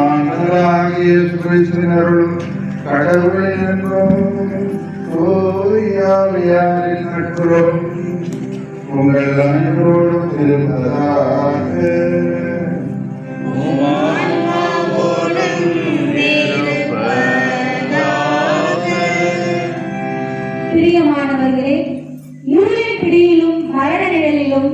ஆண்டவராகிய கிறிஸ்துவினருள் கடவுளின் அன்பும் தூய ஆவியாரின் நட்புறவும் உங்கள் அனைவரோடும் இருப்பதாக. பிரியமானவர்களே, இருளின் பிடியிலும் மரண நிழலிலும்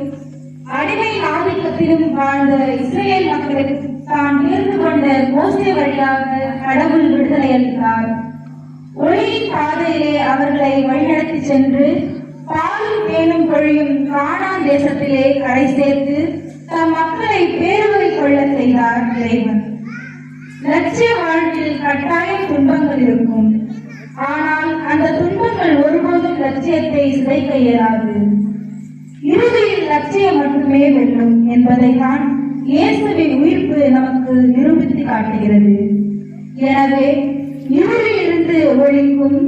அடிமை ஆதிக்கத்திலும் வாழ்ந்த இஸ்ரேல் மக்களுக்கு தான் இருந்து கொண்ட மோசே வழியாக கடவுள் விடுதலை அளித்தார். ஒளியின் பாதையிலே அவர்களை வழிநடத்தி சென்று பாலும் தேனும் பொழியும் கானான் தேசத்திலே கரை சேர்த்து தம் மக்களை பேருவகை கொள்ள செய்தார் இறைவன். லட்சிய வாழ்வில் கட்டாயம் துன்பங்கள் இருக்கும். ஆனால் அந்த துன்பங்கள் ஒருபோதும் லட்சியத்தை சிதைக்க இயலாது. இறுதியில் லட்சியம் மட்டுமே வெல்லும் என்பதை தான் இயேசுவின் உயிர்ப்பு நமக்கு நிரூபித்து காட்டுகிறது. எனவே இருளில் இருந்து ஒளிக்கும்,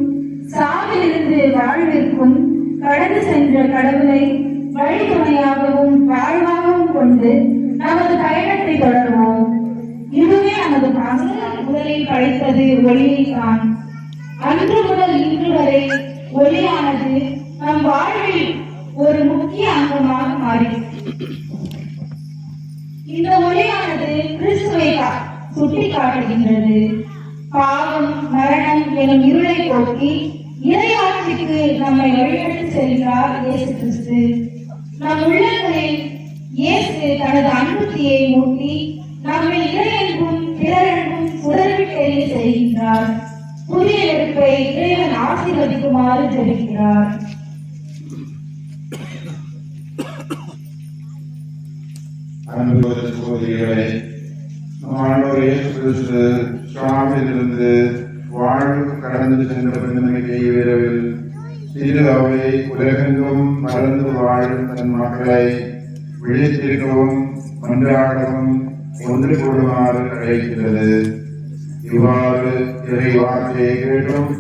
சாவில் இருந்து வாழ்விற்கும் கடந்து சென்ற கடவுளை வழித்துணையாகவும் வாழ்வாகவும் கொண்டு நமது பயணத்தை தொடர்வோம். இதுவே நமது பாசம். முதலில் படைத்தது ஒளியை தான். அன்று முதல் இன்று வரை ஒளியானது நம் வாழ்வில் ஒரு முக்கிய அங்கமாக மாறி இந்த ஒளியானது கிறிஸ்துவை சுட்டி காட்டுகின்றது. பாவம், மரணம் எனும் இருளை போக்கி இறையாட்சிக்கு நம்மை வழிநடத்தி செல்கிறார் இயேசு கிறிஸ்து. நம் உள்ளங்களில் இயேசு தனது அன்புத்தியை மூட்டி நம்மை இறையன்பும் பிறரன்பும் சுடர்விட்டெறிய செய்கின்றார். புதிய எடுப்பை இறைவன் ஆசீர்வதிக்குமாறு ஜெபிக்கிறார். சுவாமியிலிருந்து வாழ்வு கடந்து சென்ற பின்னணியை விரைவில் சிறு அவை உலகெங்கும் மறந்து வாழும் தன் மக்களை விழித்திருக்கவும் மன்றாடவும் ஒன்று கூடுமாறு அழைக்கிறது. இவ்வாறு இறை வார்த்தையை கேட்டும்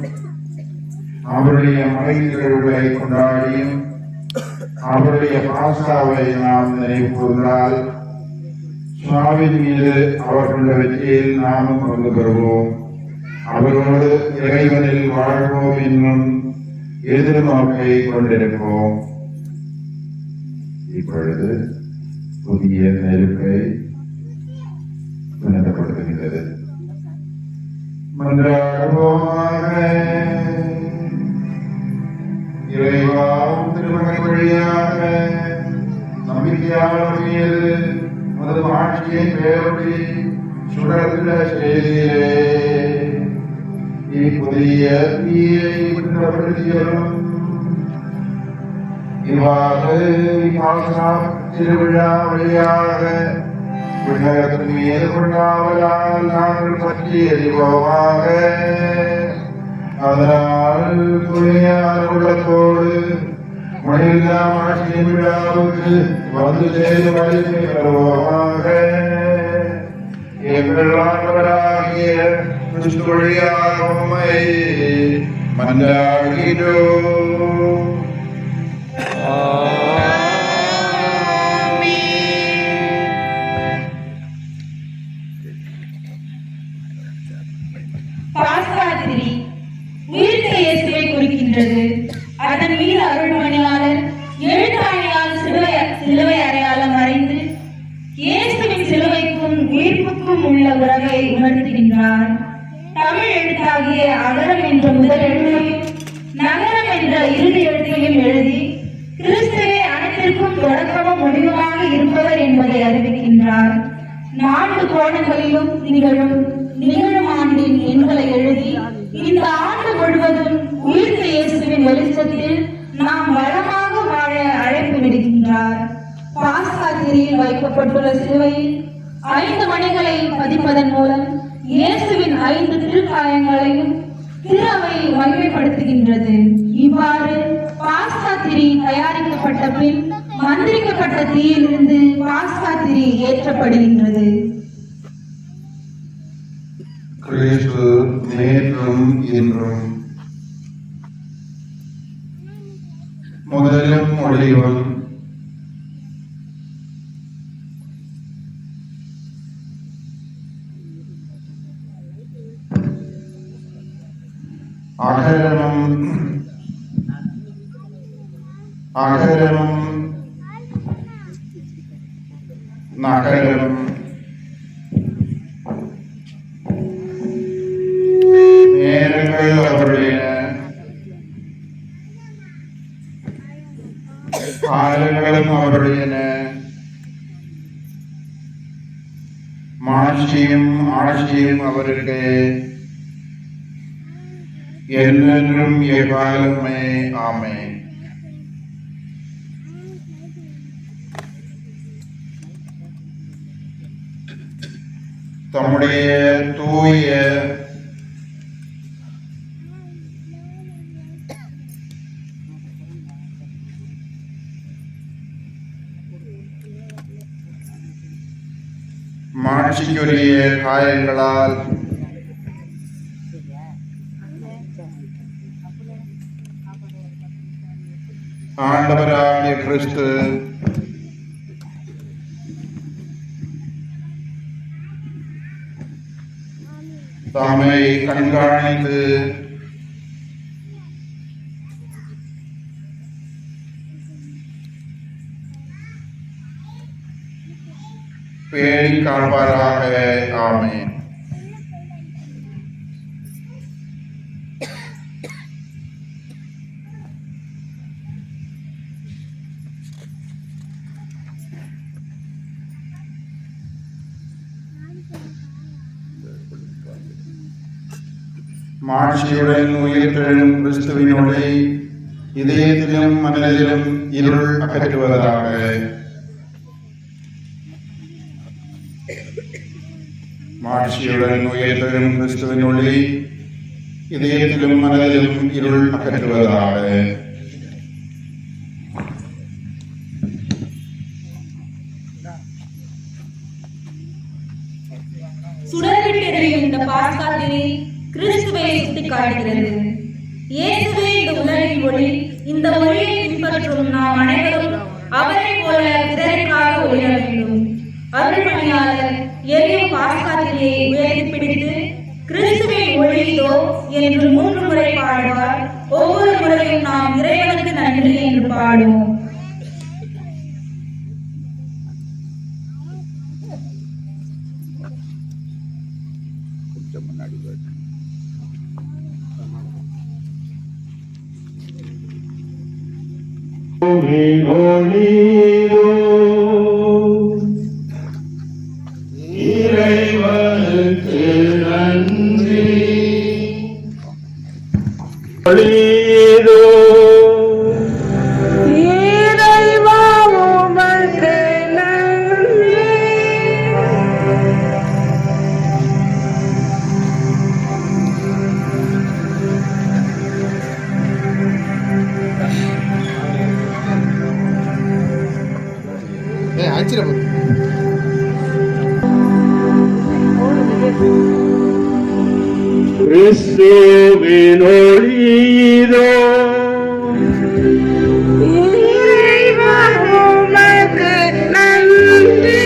அவருடைய மறைநிகழ்வுகளை கொண்டாடியும் அவருடைய பாஸ்காவை நாம் நினைவு கூர்ந்தால் சுவாமியின் மீது அவர் கொண்ட வெற்றியில் நாமும் பங்கு பெறுவோம். அவரோடு இறைவனில் வாழ்வோம் என்னும் எதிர்நோக்கை கொண்டிருப்போம். இப்பொழுது புதிய நெருப்பை விண்ணப்படுத்துகின்றது. மன்றாடுவோமாக. இறைவாவும் திருமண வழியாக நம்பிக்கையாளர் மீது மது ஆட்சியை பேரொழி சுடர்ந்த செய்தியே புதிய தீயை விண்ணப்படுத்தியலும் இவ்வாறு திருவிழா வழியாக விண்ணகத்தின் மீது கொண்டாவதால் நாங்கள் பற்றி அறிவோமாக. அதனால் துணையான உள்ளத்தோடு மனிதா ஆட்சியின் விழாவுக்கு வந்து சேர்ந்து வழிமை பெறுவோமாக. எங்கள் ஆண்டவராகிய கிறிஸ்து வழியாக உம்மை மன்றாடுகிறோம். அதன் மீது அருள்மணியாளர் எழுத்தாணியால் சிலுவை அறையாளம் வரைந்து இயேசுவின் சிலுவைக்கும் உயிர்ப்புக்கும் உள்ள உறவை உணர்த்துகின்றார். தமிழ் எழுத்தாகிய அகரம் என்ற முதல் எழுத்தையும் நகரம் என்ற இறுதி எழுத்தையும் எழுதி கிறிஸ்துவே அனைத்திற்கும் தொடக்கமும் முடிவுமாக இருப்பவர் என்பதை அறிவிக்கின்றார். 4 கோணங்களிலும் நிகழும் ஆண்டின் எண்களை எழுதி இந்த ஆண்டு முழுவதும் உயிர்த்த இயேசுவின் வெளிச்சத்தில் நாம் வளமாக வாழ அழைப்பு விடுகின்றார். பாஸ்கா திரியில் வைக்கப்பட்டுள்ள சிலுவையில் 5 மணிகளை பதிப்பதன் மூலம் இயேசுவின் 5 திருக்காயங்களையும் திரு அவை மகிமைப்படுத்துகின்றது. இவ்வாறு பாஸ்கா திரி தயாரிக்கப்பட்ட பின் மந்திரிக்கப்பட்ட தீயிலிருந்து பாஸ்கா திரி ஏற்றப்படுகின்றது. கிறிஸ்து நேற்றும் இன்றும் முதலும் முடிவும் அகரம் அகரம் நகரம் நேரங்கள் அவருடைய காலங்களும் அவருடையன மாட்சியும் ஆட்சியும் அவருக்கு என்றென்றும் எக்காலமே ஆமென். தம்முடைய தூய மாட்சிக்குரிய காயங்களால் ஆண்டவராகிய கிறிஸ்து தாமை கண்காணித்து பேணி காப்பாராக. ஆமென். மாட்சியுடன் உயிர்த்தெழும் கிறிஸ்துவினோடு இதயத்திலும் மனதிலும் இருள் அகற்றுவதாக. மாட்சியுடன் உயிர்த்தெழும் கிறிஸ்துவின் ஒளி இதயத்திலும் மனதிலும் இருள் அகற்றுவதாக. சுடர்விட்டெறியும் இந்த பாஸ்காத்திரை கிறிஸ்துவை சுட்டிக்காட்டுகிறது. இயேசுவே இந்த உலகின் ஒளி. இந்த ஒளியை பின்பற்றும் நாம் அனைவரும் அவரை போல பிறருக்காக ஒளிர வேண்டும். அருள்மணியாளர் எரியும் பாஸ்காத்திரையை உயர்த்தி பிடித்து கிறிஸ்துவின் ஒளியோ என்று 3 முறை பாடுவார். ஒவ்வொரு முறையும் நாம் இறைவனுக்கு நன்றி என்று பாடுவோம். இறைவனுக்கு நன்றி. ஒளியோ இறைவா உமக்கு நன்றி. ஆச்சரியம். கிறிஸ்துவின் ஒளியோ இறைவா உமக்கு நன்றி.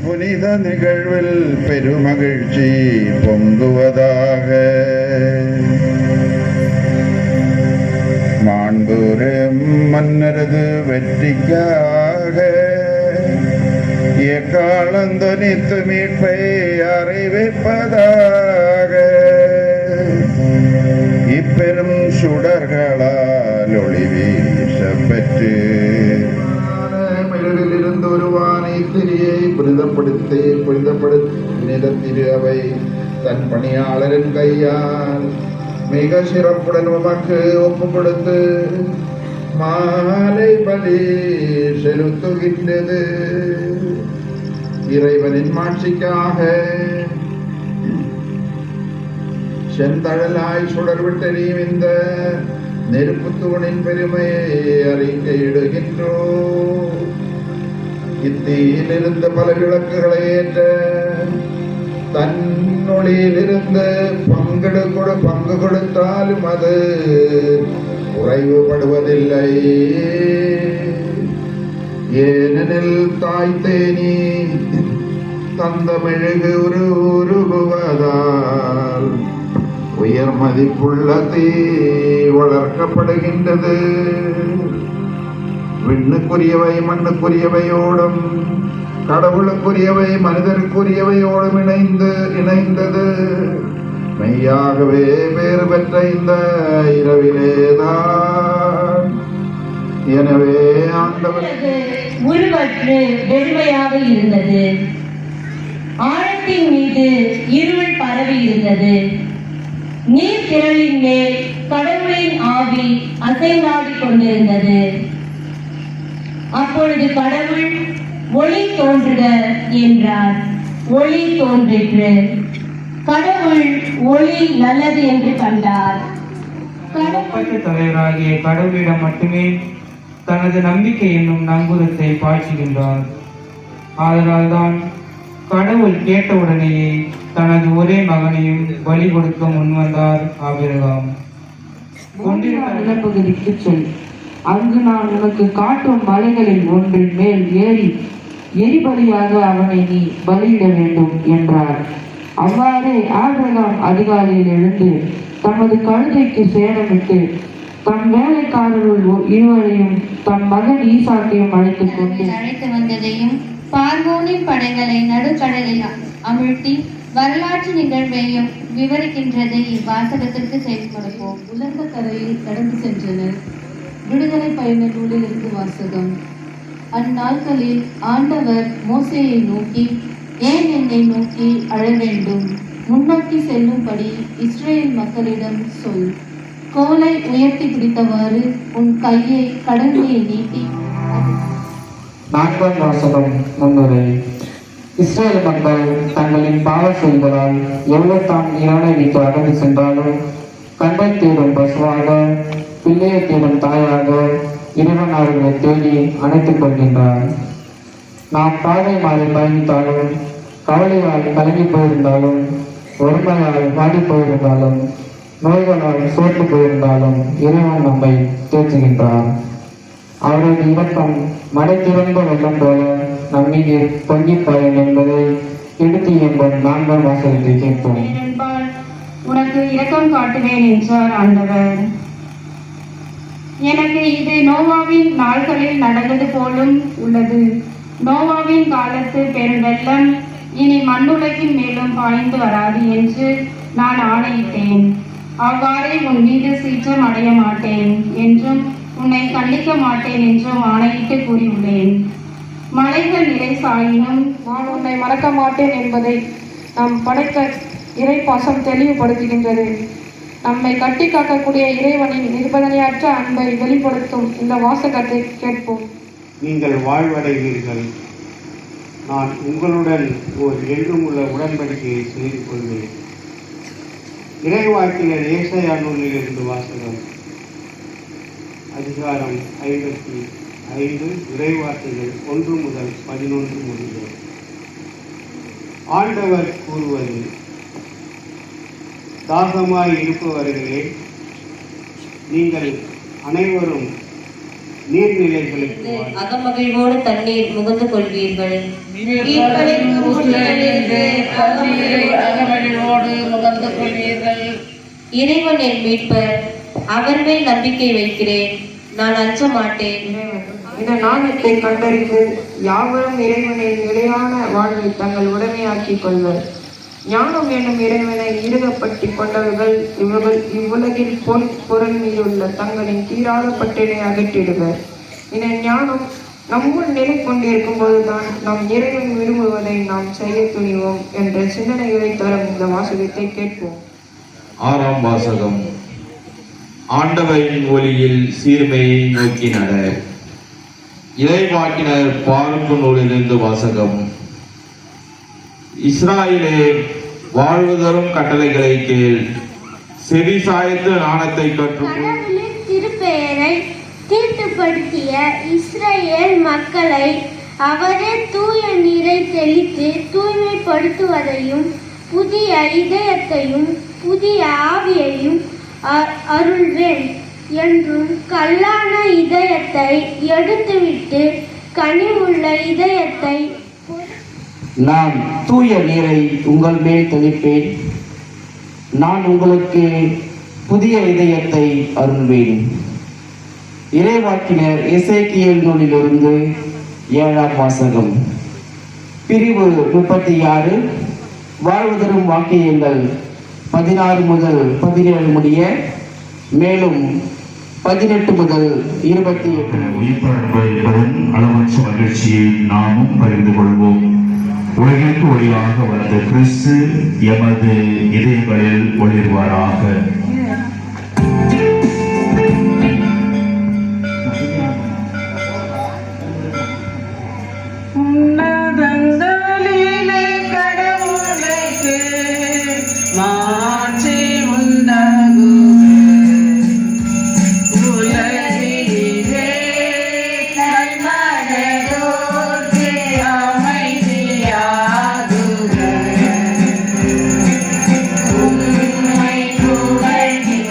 புனித நிகழ்வில் பெருமகிழ்ச்சி பொங்குவதாக. மாண்புறும் மன்னரது வெற்றிக்காக எக்காலந்தொனித்து மீட்பை அறிவிப்பதாக. இப்பெரும் சுடர்களால் ஒளி வீச பெற்று மெழுகில் இருந்து ஒரு வானை திரியை புனிதத்திரு அவை தன் பணியாளரின் கையால் மிக சிறப்புடன் உமக்கு ஒப்பு கொடுத்து மாலை பலி செலுத்துகின்றது. இறைவனின் மாட்சிக்காக செந்தழலாய் சுடர்விட்டெறியும் இந்த நெருப்பு தூணின் பெருமையை அறிக்கையிடுகின்றோம். இத்தீயிலிருந்து பல விளக்குகளை ஏற்ற தன்னொழியிலிருந்து பங்கு கொடுத்தாலும் அது குறைவுபடுவதில்லை. ஏனெனில் தாய் தேனி தந்த மெழுகு உருகுவதால் உயர் மதிப்புள்ள தீ வளர்க்கப்படுகின்றது. விண்ணுக்குரியவை மண்ணுக்குரியவையோடும் கடவுளுக்குரியவை மனிதருக்குரியவையோடும் இணைந்தது. மெய்யாகவே வேறு பெற்ற இந்த இரவிலேதான் எனவே ஆண்டவர் உருவற்று வெறுமையாக இருந்தது. ஆழத்தின் மீது இருள் பரவி இருந்தது. நீர் திரளின் மேல் கடவுளின் ஆவி அசைந்தாடிக் கொண்டிருந்தது. அப்பொழுது கடவுள் ஒளி தோன்றுக என்றார். ஒளி தோன்றிற்று. கடவுள் ஒளி நல்லது என்று கண்டார். ஒப்பற்ற தலைவராகிய கடவுளிடம் மட்டுமே தனது நம்பிக்கை என்னும் நங்குதத்தை பாய்ச்சுகின்றார். ஆதலால்தான் கடவுள் கேட்டவுடனேயே தனது ஒரே மகனையும் பலி கொடுக்க முன்வந்தார் ஆபிரகாம். நிலப்பகுதிக்கு செல். அங்கு நான் உனக்கு காட்டும் மலைகளில் ஒன்றின் மேல் ஏறி எரிபலியாக அவனை நீ பலியிட வேண்டும் என்றார். அவ்வாறே ஆபிரகாம் அதிகாலையில் எழுந்து தமது கழுதைக்கு சேணமிட்டு தம் வேலைக்காரர்கள் இருவரையும் தம் மகன் ஈசாக்கையும் அழைத்துக் கொண்டு அழைத்து வந்ததையும் பார்வோனின் படைகளை நடுக்கடலில் அமிழ்த்தி வரலாற்று நிகழ்வையும் விவரிக்கின்றதை இவ்வாசகத்திற்கு செய்து கொடுப்போம். உலர்ந்த கரையில் கடந்து சென்றனர். விடுதலை பயண நூலிலிருந்து வாசகம். அந்நாட்களில் ஆண்டவர் மோசேயை நோக்கி, ஏன் என்னை நோக்கி அழ வேண்டும்? முன்னோக்கி செல்லும்படி இஸ்ரேல் மக்களிடம் சொல். கோலை உயர்த்தி பிடித்தவாறு உன் கையை கடலிலே நீட்டி. நான்காம் வாசகம். முன்னுரை. இஸ்ரேல் மக்கள் தங்களின் பாவ செயல்களால் எவ்வளவுதான் ஈரானை விட்டு அகன்று சென்றாலும் கண்டை தேடும் பசுவாக பிள்ளையை தேடும் தாயாக இறைவன் அவர்களை தேடி அணைத்துக் கொள்கின்றார். நாம் பாதை மாறி பயணித்தாலும் கவலையால் கலங்கி போயிருந்தாலும் ஒருமையால் வாடி போயிருந்தாலும் நோய்களால் சோர்ந்து போயிருந்தாலும் இறைவன் நம்மை தேற்றுகின்றார். அவரது இரக்கம் மழை திறந்த வெள்ளம் போல நம்மீது பொங்கி பாயும் என்பதை எடுத்து என்போம். நான்காம் வாசகத்தை கேட்போம். உனக்கு இரக்கம் காட்டுவேன் என்றார் ஆண்டவர். எனக்கு இது நோவாவின் நாள்களில் நடந்தது போலும் உள்ளது. நோவாவின் காலத்து பெருவெள்ளம் இனி மண்ணுலகின் மேலும் பாய்ந்து வராது என்று நான் ஆணையிட்டேன். அவ்வாறே உன் மீது சீற்றம் அடைய மாட்டேன் என்றும் உன்னை கண்டிக்க மாட்டேன் என்றும் ஆணையிட்டு கூறியுள்ளேன். மலைகள் நிலை சாயினும் நான் உன்னை மறக்க மாட்டேன் என்பதை நாம் படைத்த இறை பாசம் தெளிவுபடுத்துகின்றது. நம்மை கட்டி காக்கக்கூடிய இறைவனின் நிர்பந்தனையற்ற அன்பை வெளிப்படுத்தும் இந்த வாசகத்தை கேட்போம். நீங்கள் வாழ்வடைவீர்கள். நான் உங்களுடன் ஒரு என்றும் உள்ள உடன்படிக்கையை செய்து கொள்வேன். இறைவாக்கினர் ஏசாயா நூலிலிருந்து வாசகம். அதிகாரம் 55 இறைவார்த்தைகள் 1 முதல் 11 முடிய. ஆண்டவர் கூறுவது, தாகமாய் இருப்பவர்களே, நீங்கள் அனைவரும் நீர்நிலைகளுக்கு அகமகிழ்வோடு தண்ணீர் முகந்து கொள்வீர்கள். இறைவன் என் மீட்பர், அவர் மேல் நம்பிக்கை வைக்கிறேன், நான் அஞ்ச மாட்டேன். இந்த நாணயத்தை கண்டறிந்து யாவரும் இறைவனின் நிலையான வாழ்வை தங்கள் உடைமையாக்கிக் கொள்வர். ஞானம் என்னும் இறைவனை ஈடுபட்டி கொண்டவர்கள் இவ்வுலகில் பொருள் மீதுள்ள தங்களின் தீராத பட்டினை அகற்றிடுவர். இந்த ஞானம் நம்முள் நிலை கொண்டிருக்கும் போதுதான் நம் இறைவன் விரும்புவதை நாம் செய்ய துணிவோம் என்ற சிந்தனைகளை தரும் இந்த வாசகத்தை கேட்போம். ஆறாம் வாசகம். ஆண்டவரின் ஒளியில் சீர்மையை நோக்கி நட. இறைவாக்கினர் பார்க்கு நூலிலிருந்து வாசகம். இஸ்ராயேலே, வாழ்வு தரும் கட்டளைகளை கேள், செவி சாய்த்து ஞானத்தை கற்றும். கடவுளின் திருப்பெயரை தீட்டுப்படுத்திய இஸ்ரேல் மக்களை அவரே தூய நீரை தெளித்து தூய்மைப்படுத்துவதையும் புதிய இதயத்தையும் புதிய ஆவியையும் அருள்வேன் என்றும், கல்லான இதயத்தை எடுத்துவிட்டு கனிவுள்ள இதயத்தை நான் தூய நீரை உங்கள் மேல் தெளிப்பேன், நான் உங்களுக்கு புதிய இதயத்தை அருள்வேன். இறைவாக்கினர் எசேக்கியேல் நூலிலிருந்து 7ஆம் வாசகம். பிரிவு 36, வாழ்வு தரும் வாக்கியங்கள் 16 முதல் 17 முடிய, மேலும் 18 முதல் 28. உயிர்ப்பெழும்பு என்பதன் அளவற்ற மகிழ்ச்சியை நாமும் பகிர்ந்து கொள்வோம். உலகிற்கு ஒளியாக வந்த கிறிஸ்து எமது இதயங்களில் ஒளிர்வாராக. உன்னதங்களிலே கடவுளுக்கு மாட்சி உண்டாகுக. உலகிலே நன்மனதோர்க்கு அமைதியாகுக. உம்மை புகழ்கிறேன்.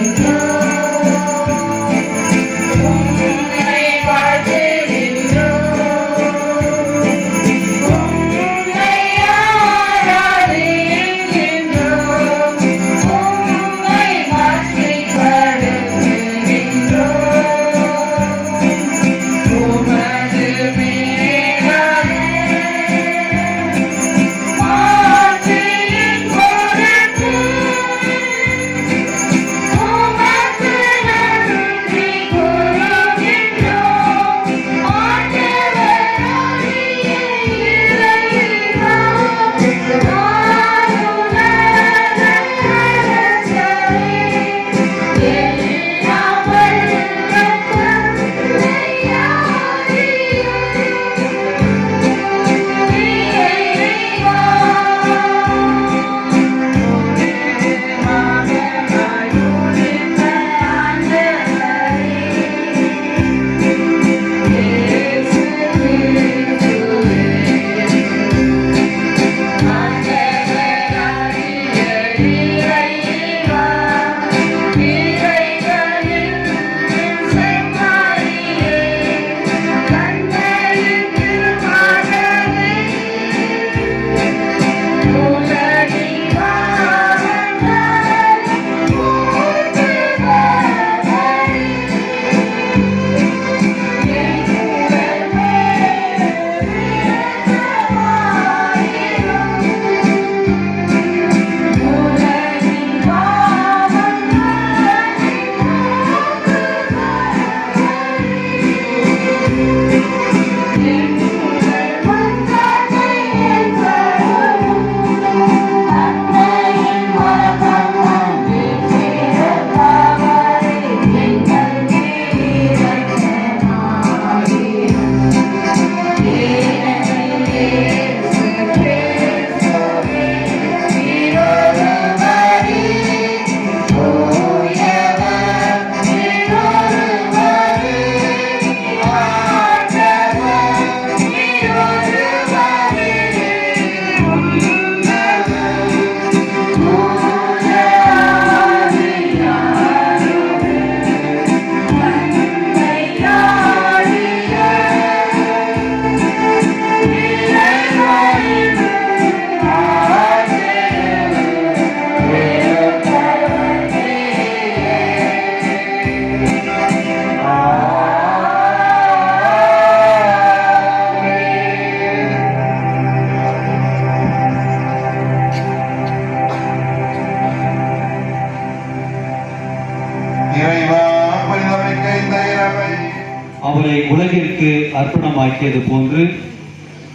பூரணமாக்கியது போன்று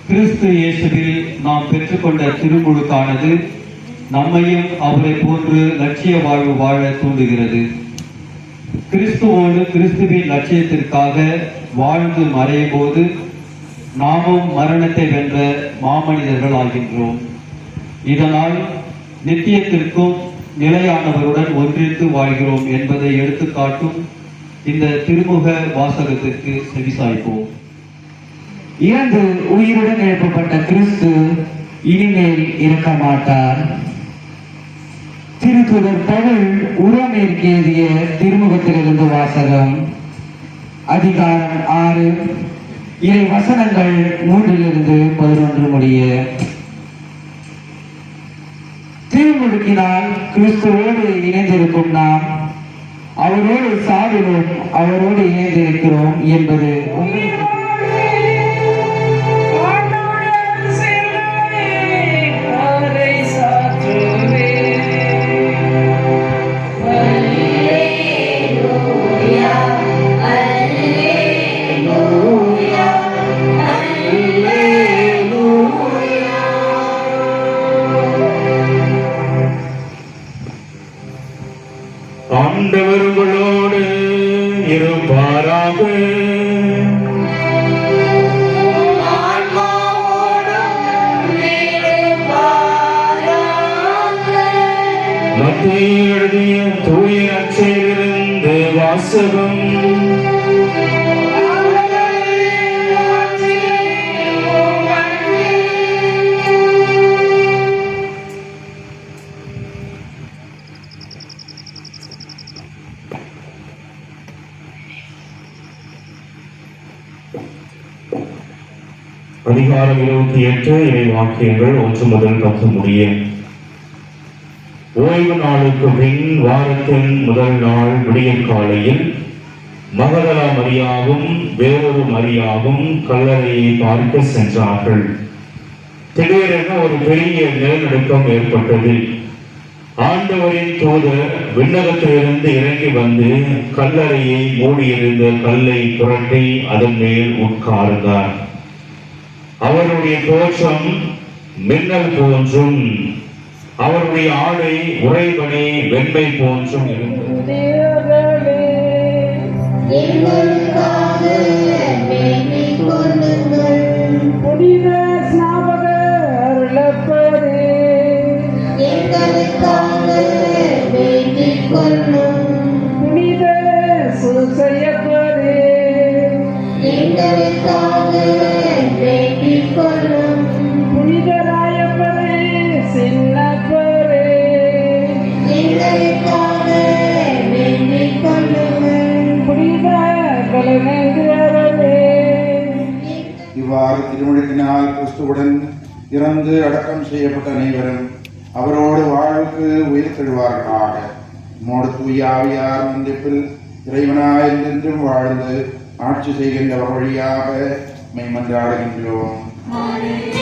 கிறிஸ்து இயேசுவில் நாம் பெற்றுக்கொண்ட திருமுழுக்கானது நம்மையும் அவரை போன்று லட்சிய வாழ்வு வாழ தூண்டுகிறது. கிறிஸ்துவோடு கிறிஸ்துவின் லட்சியத்திற்காக வாழ்ந்து மறையும் போது நாமும் மரணத்தை வென்ற மாமனிதர்கள் ஆகின்றோம். இதனால் நித்தியத்திற்கும் நிலையானவருடன் ஒன்றித்து வாழ்கிறோம் என்பதை எடுத்துக்காட்டும் இந்த திருமுக வாசகத்திற்கு செவிசாய்ப்போம். இறந்து உயிருடன் எழுப்பப்பட்ட கிறிஸ்து இனிமேல் இருக்க மாட்டார். திருத்துதர் பவுல் உரோமேற்கு எழுதிய திருமுகத்திலிருந்து வாசகம். அதிகாரம் 6 இறை வசனங்கள் 3-11 முடிய. திருமுழுக்கினால் கிறிஸ்துவோடு இணைந்திருக்கும் நாம் அவரோடு சாவிலும் அவரோடு இணைந்திருக்கிறோம் என்பது உங்களுக்கு ஆண்டவர்களோடு இருப்பாராக. மத்தேயு எழுதிய தூய நற்செய்தியிலிருந்து வாசகம். அதிகாரம் 28 இறை வாக்கியங்கள் 1 முதல் 10 முடிய. ஓய்வு நாளுக்கு பின் வாரத்தின் முதல் நாள் விடியற் காலையில் மகதலா மரியாவும் வேறொரு மரியாவும் கல்லறையை பார்க்க சென்றார்கள். திடீரென ஒரு பெரிய நிலநடுக்கம் ஏற்பட்டது. ஆண்டவரின் தூதர் விண்ணகத்திலிருந்து இறங்கி வந்து கல்லறையை மூடியிருந்த கல்லை புரட்டி அதன் மேல் உட்கார்ந்தார். அவருடைய தோற்றம் மின்னல் போன்றும் அவருடைய ஆடை உறைபனி வெண்மை போன்றும் இருந்தது. இவ்வாறு திருமுழுக்கினால் கிறிஸ்துவுடன் இறந்து அடக்கம் செய்யப்பட்ட அனைவரும் அவரோடு வாழ்வுக்கு உயிர் தெழுவார்களாக. மோடு தூய ஆவியார் ஒன்றிப்பில் இறைவனாய் என்றென்றும் வாழ்ந்து ஆட்சி செய்கின்ற வழியாக மெய்மன்றாடுகின்றோம். Hallelujah.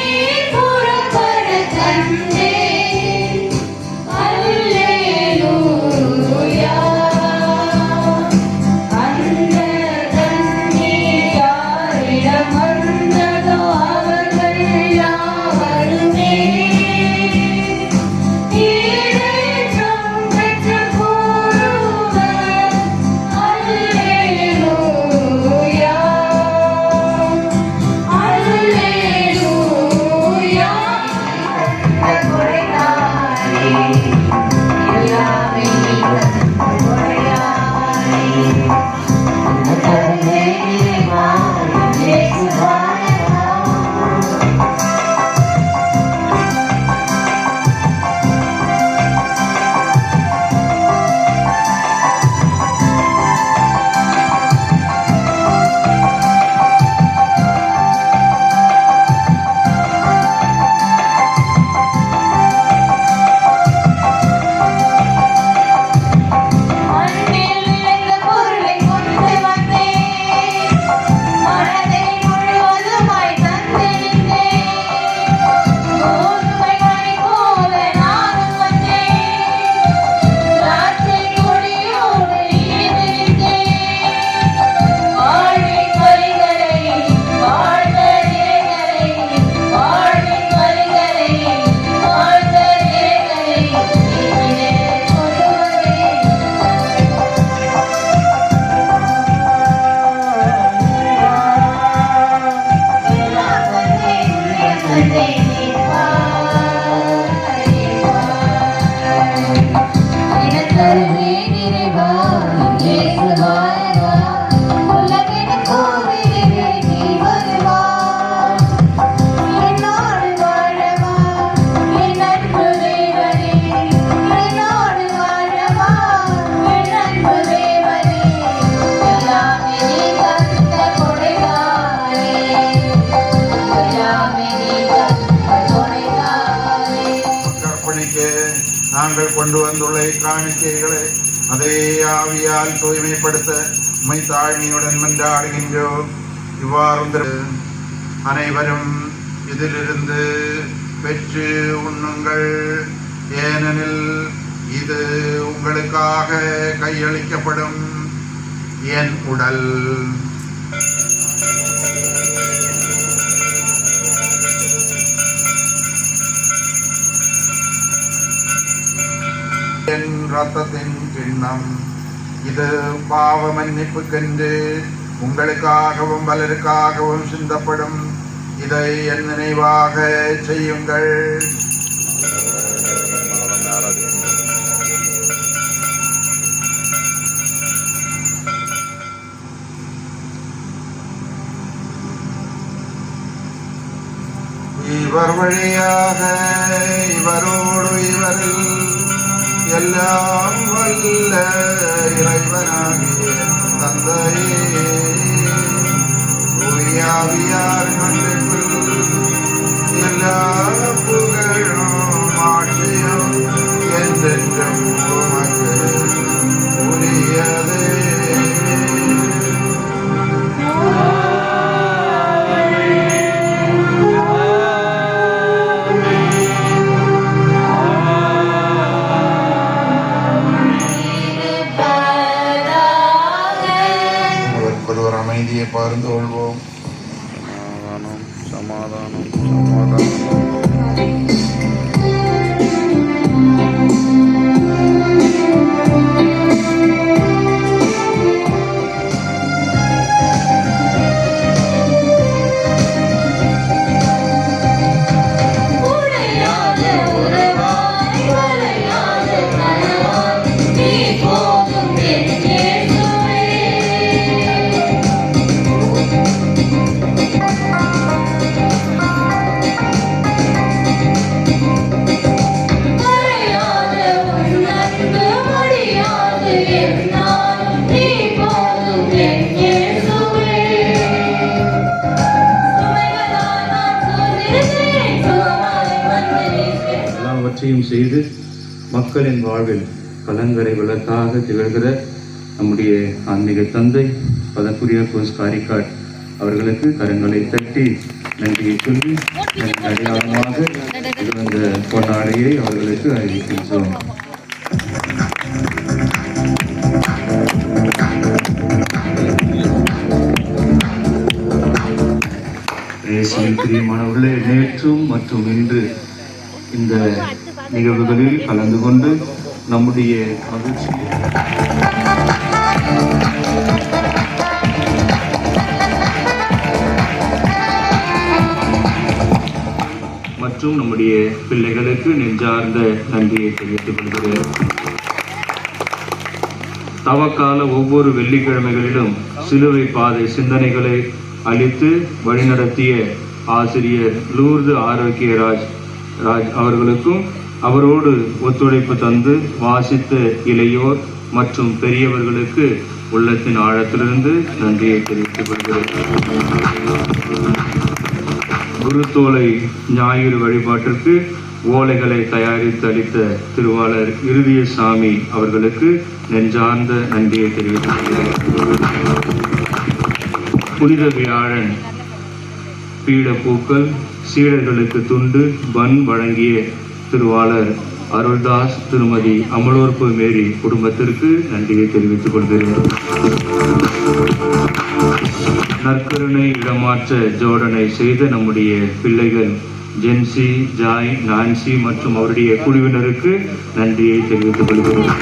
கொண்டு வந்துள்ள காணிக்கைகளை அதே ஆவியால் தூய்மைப்படுத்த உம்மை தாழ்மையுடன் மன்றாடுகின்றோம். இவ்வாறு அனைவரும் இதிலிருந்து பெற்று உண்ணுங்கள். ஏனெனில் இது உங்களுக்காக கையளிக்கப்படும் என் உடல். என் இரத்தத்தின் கிண்ணம். இது பாவ மன்னிப்புக்கென்று உங்களுக்காகவும் பலருக்காகவும் சிந்தப்படும். இதை என் நினைவாக செய்யுங்கள். இவர் வழியாக இவரோடு இவரில் எல்லாம் வல்ல இறைவனாகிய தந்தையே, தூயாவியார் மன்னிப்பில் எல்லா புகழும் ஆட்சியும் என்றென்றும் உமக்கு உரியதே. அமைதியை பகிர்ந்து கொள்வோம். சமாதானம் சமாதானம். செய்து மக்களின் வாழ்வில் கலங்கரை விளக்காக திகழ்கிற நம்முடைய ஆன்மீக தந்தை பதக்குரிய கோஸ் காரிக்காட் அவர்களுக்கு கரங்களை தட்டி நன்றியை சொல்லி அடையாளமாக இந்த பொன்னாடையை அவர்களுக்கு அறிவிக்கின்றோம். பிரியமானவர்களே, நேற்றும் மற்றும் இன்று இந்த நிகழ்வுகளில் கலந்து கொண்டு நம்முடைய மகிழ்ச்சி மற்றும் நம்முடைய பிள்ளைகளுக்கு நெஞ்சார்ந்த நன்றியை தெரிவித்துக் கொள்கிறேன். தவக்கால ஒவ்வொரு வெள்ளிக்கிழமைகளிலும் சிலுவை பாதை சிந்தனைகளை அளித்து வழிநடத்திய ஆசிரியர் லூர்து ஆரோக்கியராஜ் அவர்களுக்கும் அவரோடு ஒத்துழைப்பு தந்து வாசித்த இளையோர் மற்றும் பெரியவர்களுக்கு உள்ளத்தின் ஆழத்திலிருந்து நன்றியை தெரிவித்துக் கொள்கிறேன். குருத்தோலை ஞாயிறு வழிபாட்டிற்கு ஓலைகளை தயாரித்து அளித்த திருவாளர் இருதயசாமி அவர்களுக்கு நெஞ்சார்ந்த நன்றியை தெரிவித்துக் கொள்கிறேன். புனித வியாழன் பீடப்பூக்கள் சீடர்களுக்கு துண்டு பன் வழங்கிய திருவாளர் அருள்தாஸ் திருமதி அமலோற்பு மேரி குடும்பத்திற்கு நன்றியை தெரிவித்துக் கொள்கிறேன். நற்கருணை இடமாற்ற ஜோடனை செய்த நம்முடைய பிள்ளைகள் ஜென்சி, ஜாய், நான்சி மற்றும் அவருடைய குழுவினருக்கு நன்றியை தெரிவித்துக் கொள்கிறேன்.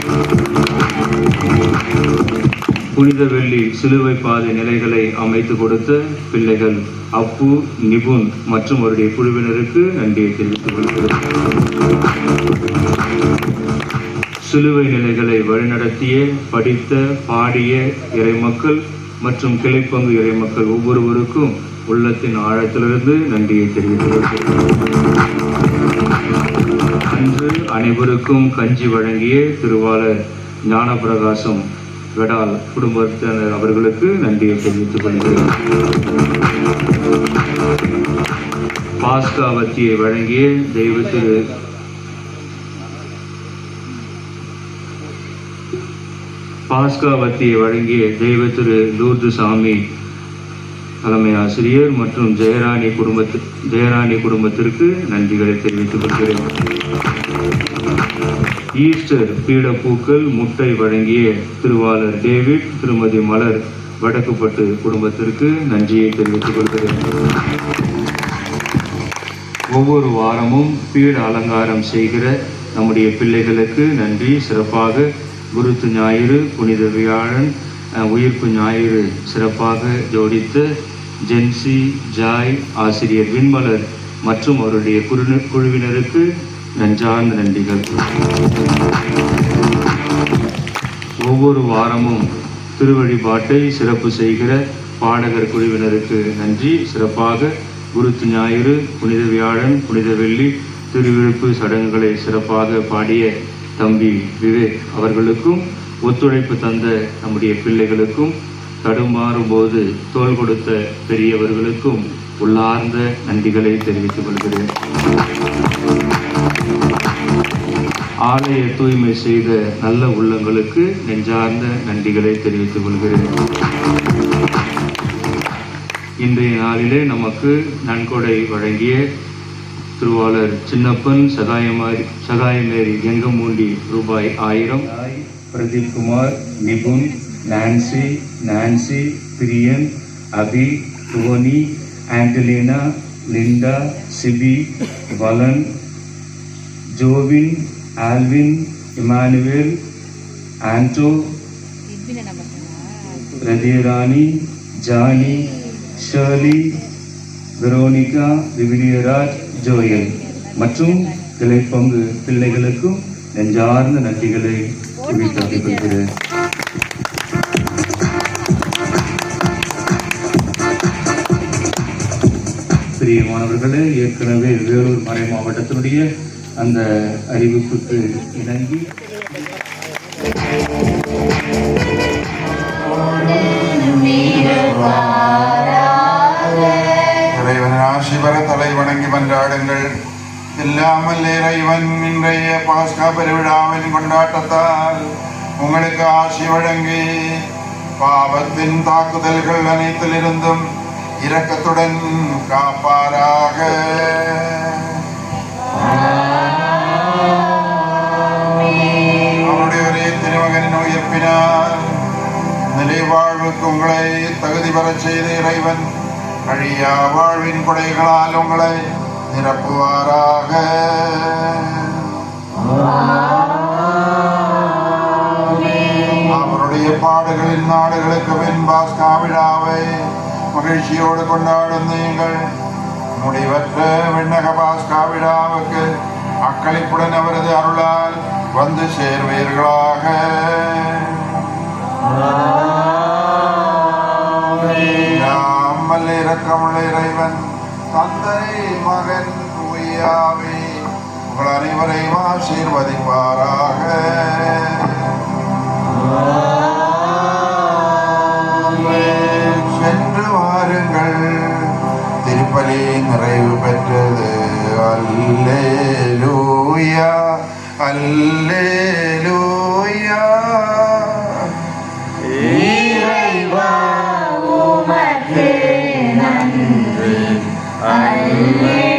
புனித வெள்ளி சிலுவை பாதை நிலைகளை அமைத்து கொடுத்த பிள்ளைகள் அப்பு, நிபுன் மற்றும் அவருடைய குழுவினருக்கு நன்றியை தெரிவித்துக் கொள்கிறேன். சிலுவை நிலைகளை வழிநடத்திய, படித்த, பாடிய இறைமக்கள் மற்றும் கிளைப்பங்கு இறைமக்கள் ஒவ்வொருவருக்கும் உள்ளத்தின் ஆழத்திலிருந்து நன்றியை தெரிவித்துக் கொள்கிறேன். அன்று அனைவருக்கும் கஞ்சி வழங்கிய திருவாளர் ஞானப்பிரகாசம் வெடால் குடும்பத்தினர் அவர்களுக்கு நன்றியை தெரிவித்துக் கொள்கிறேன். பாஸ்காவத்தியை வழங்கிய தெய்வ திரு பாஸ்கா வத்தியை வழங்கிய தெய்வ திரு லூர்து சாமி தலைமை ஆசிரியர் மற்றும் ஜெயராணி குடும்பத்திற்கு நன்றிகளை தெரிவித்துக் கொள்கிறேன். ஈஸ்டர் பீடப்பூக்கள் முட்டை வழங்கிய திருவாளர் டேவிட், திருமதி மலர் வடக்குப்பட்டு குடும்பத்திற்கு நன்றியை தெரிவித்துக் கொள்கிறேன். ஒவ்வொரு வாரமும் பீட அலங்காரம் செய்கிற நம்முடைய பிள்ளைகளுக்கு நன்றி. சிறப்பாக குருத்து ஞாயிறு, புனித வியாழன், உயிர்ப்பு ஞாயிறு சிறப்பாக ஜோடித்த ஜென்சி, ஜாய், ஆசிரியர் விண்மலர் மற்றும் அவருடைய குழுவினருக்கு நெஞ்சார்ந்த நன்றிகள். ஒவ்வொரு வாரமும் திருவழிபாட்டை சிறப்பு செய்கிற பாடகர் குழுவினருக்கு நன்றி. சிறப்பாக குருத்து ஞாயிறு, புனித வியாழன், புனித வெள்ளி திருவிழுப்பு சடங்குகளை சிறப்பாக பாடிய தம்பி விவேக் அவர்களுக்கும், ஒத்துழைப்பு தந்த நம்முடைய பிள்ளைகளுக்கும், தடுமாறும் போது தோள் கொடுத்த பெரியவர்களுக்கும் உள்ளார்ந்த நன்றிகளை தெரிவித்துக் கொள்கிறேன். ஆலய தூய்மை செய்த நல்ல உள்ளங்களுக்கு நெஞ்சார்ந்த நன்றிகளை தெரிவித்துக் கொள்கிறேன். இன்றைய நாளிலே நமக்கு நன்கொடை வழங்கிய திருவாளர் சின்னப்பன், சகாயமேரி கெங்கமூண்டி ரூபாய் 1000, பிரதீப் குமார், நிபுன், நான்சி, பிரியன், அபி, துவனி, ஆண்டலினா, லிண்டா, சிபி, வலன், ஜோவின், ஆல்வின், இமானுவேல், ஆண்டோ, ரதிராணி, ஜானி, ஷர்லி, வெரோனிகா, விவிலியராஜ், ஜோயல் மற்றும் கிளைப்பங்கு பிள்ளைகளுக்கும் நெஞ்சார்ந்த நன்றிகளை தெரிவித்துக் கொள்கிறேன். பிரியமானவர்களே, ஏற்கனவே வேலூர் மறை மாவட்டத்தினுடைய அந்த அறிவிப்புக்கு இணங்கி இறைவன் ஆசி பெற தலை வணங்கி மன்றாடுங்கள். இல்லாமல் இறைவன் இன்றைய பாஸ்கா பெருவிழாவின் கொண்டாட்டத்தால் உங்களுக்கு ஆசி வழங்கி பாவத்தின் தாக்குதல்கள் அனைத்திலிருந்தும் இரக்கத்துடன் காப்பாராக. அவருடைய ஒரே திருமகனின் உயிர்ப்பினால் நிலை வாழ்வுக்கு உங்களை தகுதி பெறச் செய்த இறைவன் அழியா வாழ்வின் கொடைகளால் உங்களை நிரப்புவாராக. அவருடைய பாடுகளின் நாடுகளுக்கு பின் பாஸ்கா விழாவை மகிழ்ச்சியோடு கொண்டாடும் நீங்கள் முடிவற்ற விண்ணக பாஸ்கா விழாவுக்கு அக்களிப்புடன் அவரது அருளால் வந்து சேர்வீர்களாக. இரக்கமுள்ள இறைவன் தந்தை, மகன், தூயாவி உங்கள் அனைவரையும் ஆசீர்வதிப்பாராக. சென்று வாருங்கள், திருப்பலி நிறைவு பெற்றது. அல்லேலூயா, அல்லேலூயா. இறைவா உமக்கு நன்றி. அல்லேலூயா.